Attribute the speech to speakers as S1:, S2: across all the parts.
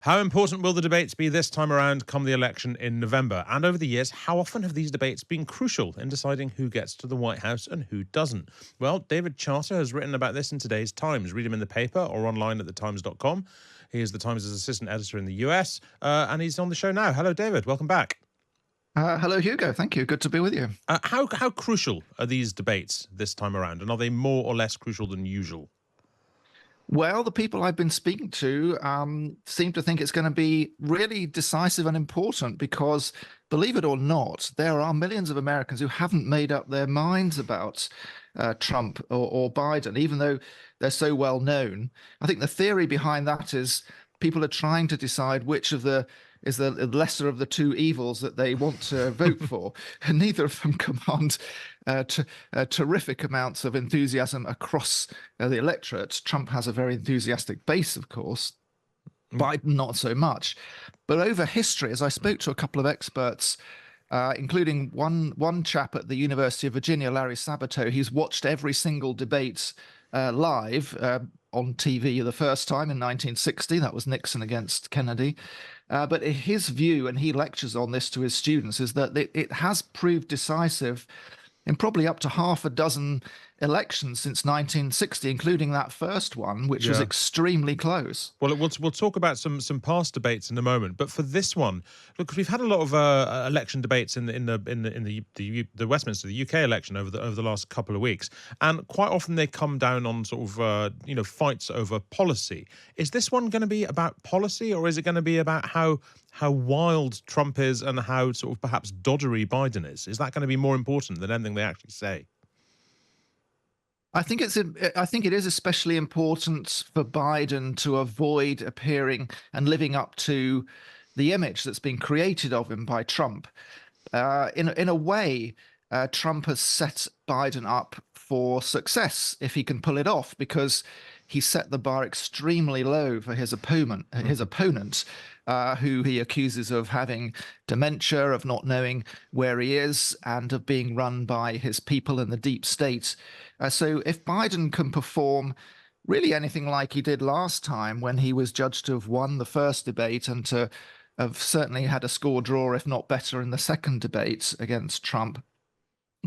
S1: How important will the debates be this time around come the election in November? And over the years, how often have these debates been crucial in deciding who gets to the White House and who doesn't? Well, David Charter has written about this in today's Times. Read him in the paper or online at thetimes.com. He is the Times' assistant editor in the US, and he's on the show now. Hello, David. Welcome back.
S2: Hello, Hugo. Thank you. Good to be with you.
S1: How crucial are these debates this time around? And are they more or less crucial than usual?
S2: Well, the people I've been speaking to seem to think it's going to be really decisive and important because, believe it or not, there are millions of Americans who haven't made up their minds about Trump or Biden, even though they're so well known. I think the theory behind that is people are trying to decide which of the is the lesser of the two evils that they want to vote for. And neither of them command terrific amounts of enthusiasm across the electorate. Trump has a very enthusiastic base, of course. Biden, not so much. But over history, as I spoke to a couple of experts, including one chap at the University of Virginia, Larry Sabato, he's watched every single debate live on TV the first time in 1960. That was Nixon against Kennedy. But his view, and he lectures on this to his students, is that it has proved decisive in probably up to half a dozen elections since 1960, including that first one, which was extremely close.
S1: Well, we'll talk about some past debates in a moment, but for this one, look, we've had a lot of election debates in the Westminster, the UK election over the last couple of weeks, and quite often they come down on sort of fights over policy. Is this one going to be about policy, or is it going to be about how wild Trump is and how sort of perhaps doddery Biden is? Is that going to be more important than anything they actually say?
S2: I think it is especially important for Biden to avoid appearing and living up to the image that's been created of him by Trump. In a way, Trump has set Biden up for success if he can pull it off, because he set the bar extremely low for his opponent, who he accuses of having dementia, of not knowing where he is, and of being run by his people in the deep state. So if Biden can perform really anything like he did last time, when he was judged to have won the first debate and to have certainly had a score draw, if not better, in the second debate against Trump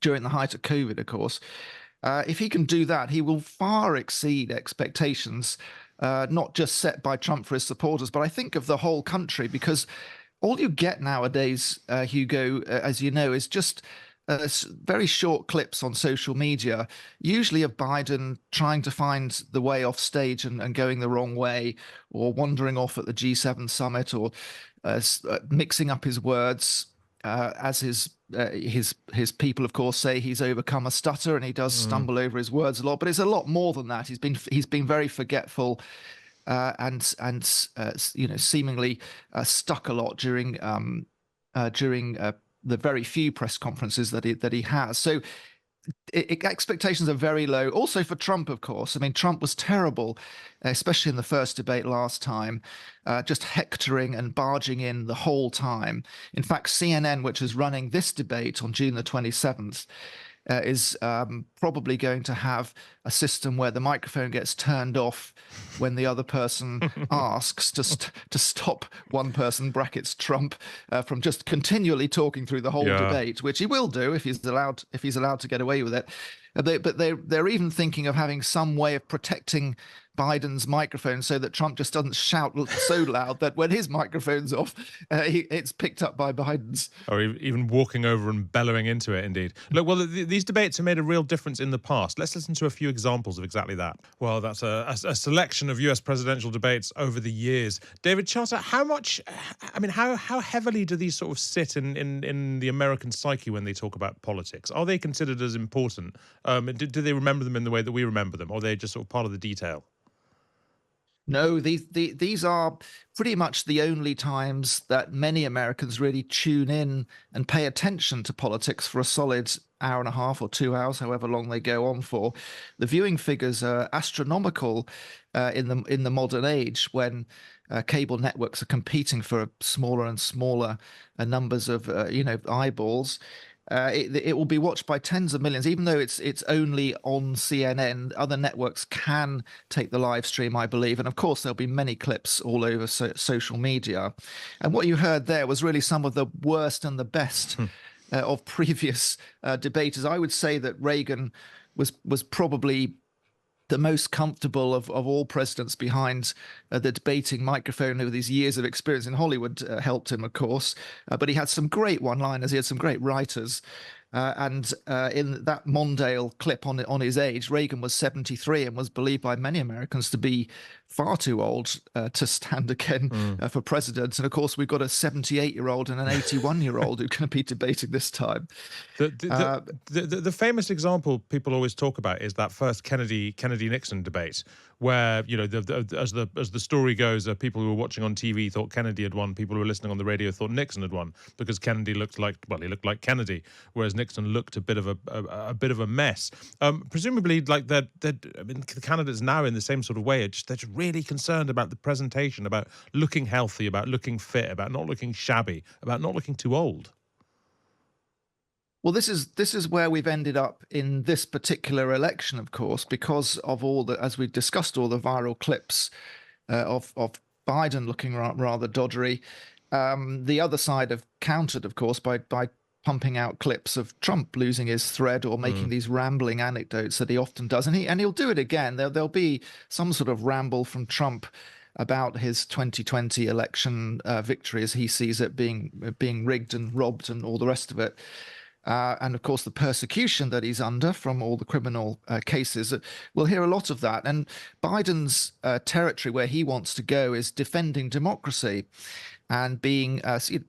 S2: during the height of COVID, of course. If he can do that, he will far exceed expectations, not just set by Trump for his supporters, but I think of the whole country, because all you get nowadays, Hugo, as you know, is just very short clips on social media, usually of Biden trying to find the way off stage and going the wrong way, or wandering off at the G7 summit, or mixing up his words, as his people, of course, say he's overcome a stutter, and he does stumble over his words a lot. But it's a lot more than that. He's been very forgetful, and seemingly stuck a lot during the very few press conferences that he has. So expectations are very low. Also for Trump, of course. I mean, Trump was terrible, especially in the first debate last time, just hectoring and barging in the whole time. In fact, CNN, which is running this debate on June the 27th, is probably going to have a system where the microphone gets turned off when the other person asks, to stop one person, brackets Trump, from just continually talking through the whole debate, which he will do if he's allowed to get away with it. But they're even thinking of having some way of protecting Biden's microphone so that Trump just doesn't shout so loud that when his microphone's off, it's picked up by Biden's.
S1: Or even walking over and bellowing into it, indeed. Look, well, these debates have made a real difference in the past. Let's listen to a few examples of exactly that. Well, that's a selection of US presidential debates over the years. David Charter, how heavily do these sort of sit in the American psyche when they talk about politics? Are they considered as important? Do they remember them in the way that we remember them, or are they just sort of part of the detail?
S2: No, these are pretty much the only times that many Americans really tune in and pay attention to politics for a solid hour and a half or 2 hours, however long they go on for. The viewing figures are astronomical in the modern age, when cable networks are competing for smaller and smaller numbers of eyeballs. it will be watched by tens of millions, even though it's only on CNN. Other networks can take the live stream, I believe, and of course there'll be many clips all over social media. And what you heard there was really some of the worst and the best of previous debaters. I would say that Reagan was probably the most comfortable of all presidents behind the debating microphone. Over these years of experience in Hollywood helped him, of course. But he had some great one-liners. He had some great writers. And in that Mondale clip on his age, Reagan was 73 and was believed by many Americans to be far too old to stand again for president. And of course, we've got a 78-year-old and an 81-year-old who are going to be debating this time.
S1: The famous example people always talk about is that first Kennedy-Nixon debate, where, you know, as the story goes, people who were watching on TV thought Kennedy had won. People who were listening on the radio thought Nixon had won because Kennedy looked like, well, he looked like Kennedy, whereas Nixon looked a bit of a mess. Presumably, like I mean, the candidates now in the same sort of way. They're just really concerned about the presentation, about looking healthy, about looking fit, about not looking shabby, about not looking too old.
S2: Well, this is where we've ended up in this particular election, of course, because of all the, as we've discussed, all the viral clips of Biden looking rather doddery. The other side have countered, of course, by pumping out clips of Trump losing his thread or making these rambling anecdotes that he often does, and he'll do it again. There'll be some sort of ramble from Trump about his 2020 election victory, as he sees it, being rigged and robbed and all the rest of it. And of course, the persecution that he's under from all the criminal cases. We'll hear a lot of that. And Biden's territory where he wants to go is defending democracy and being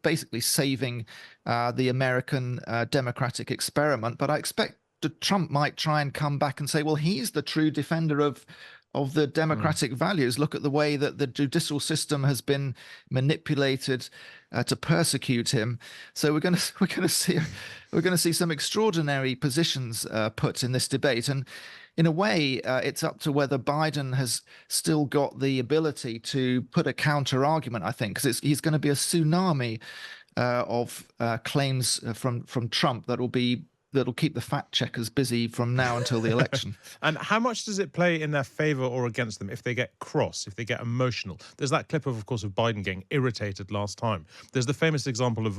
S2: basically saving the American democratic experiment. But I expect that Trump might try and come back and say, well, he's the true defender of the democratic values. Look at the way that the judicial system has been manipulated to persecute him. So we're going to see some extraordinary positions put in this debate. And in a way, it's up to whether Biden has still got the ability to put a counter argument, I think, because he's going to be a tsunami of claims from Trump that'll keep the fact checkers busy from now until the election.
S1: And how much does it play in their favor or against them if they get cross, if they get emotional? There's that clip, of course, of Biden getting irritated last time. There's the famous example of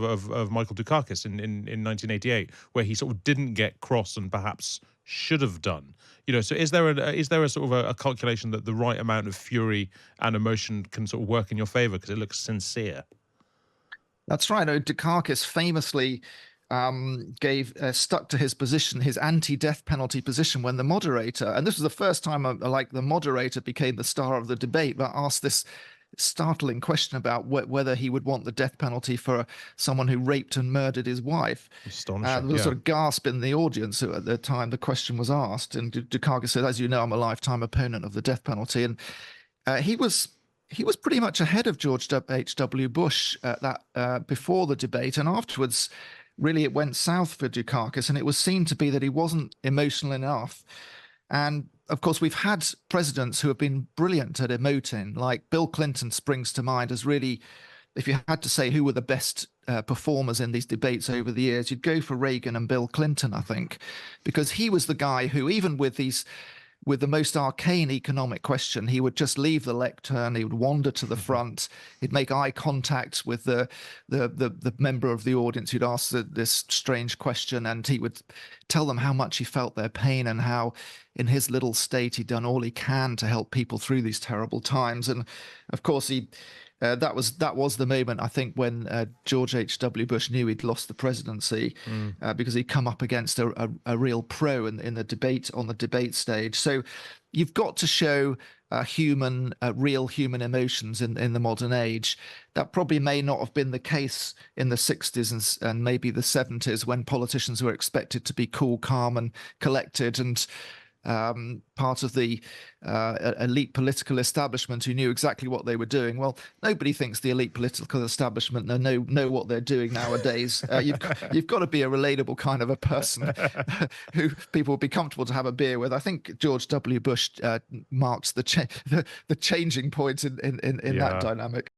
S1: Michael Dukakis in 1988, where he sort of didn't get cross and perhaps should have done. You know, so is there a sort of a calculation that the right amount of fury and emotion can sort of work in your favor because it looks sincere?
S2: That's right. Dukakis famously stuck to his position, his anti-death penalty position, when the moderator, and this was the first time the moderator became the star of the debate, but asked this startling question about whether he would want the death penalty for someone who raped and murdered his wife.
S1: Astonishing.
S2: There was a sort of gasp in the audience at the time the question was asked, and Dukakis said, "As you know, I'm a lifetime opponent of the death penalty," and he was pretty much ahead of George H.W. Bush before the debate, and afterwards. Really, it went south for Dukakis, and it was seen to be that he wasn't emotional enough. And of course, we've had presidents who have been brilliant at emoting, like Bill Clinton springs to mind as really, if you had to say who were the best performers in these debates over the years, you'd go for Reagan and Bill Clinton, I think, because he was the guy who, even with the most arcane economic question, he would just leave the lectern, he would wander to the front, he'd make eye contact with the member of the audience who'd asked this strange question, and he would tell them how much he felt their pain and how in his little state he'd done all he can to help people through these terrible times. And of course, that was the moment, I think, when George H.W. Bush knew he'd lost the presidency because he'd come up against a real pro in the debate, on the debate stage. So you've got to show real human emotions in the modern age. That probably may not have been the case in the 60s and maybe the 70s, when politicians were expected to be cool, calm, and collected, and part of the elite political establishment who knew exactly what they were doing. Well, nobody thinks the elite political establishment know what they're doing nowadays. You've got to be a relatable kind of a person who people would be comfortable to have a beer with. I think George W. Bush marks the changing point in that dynamic.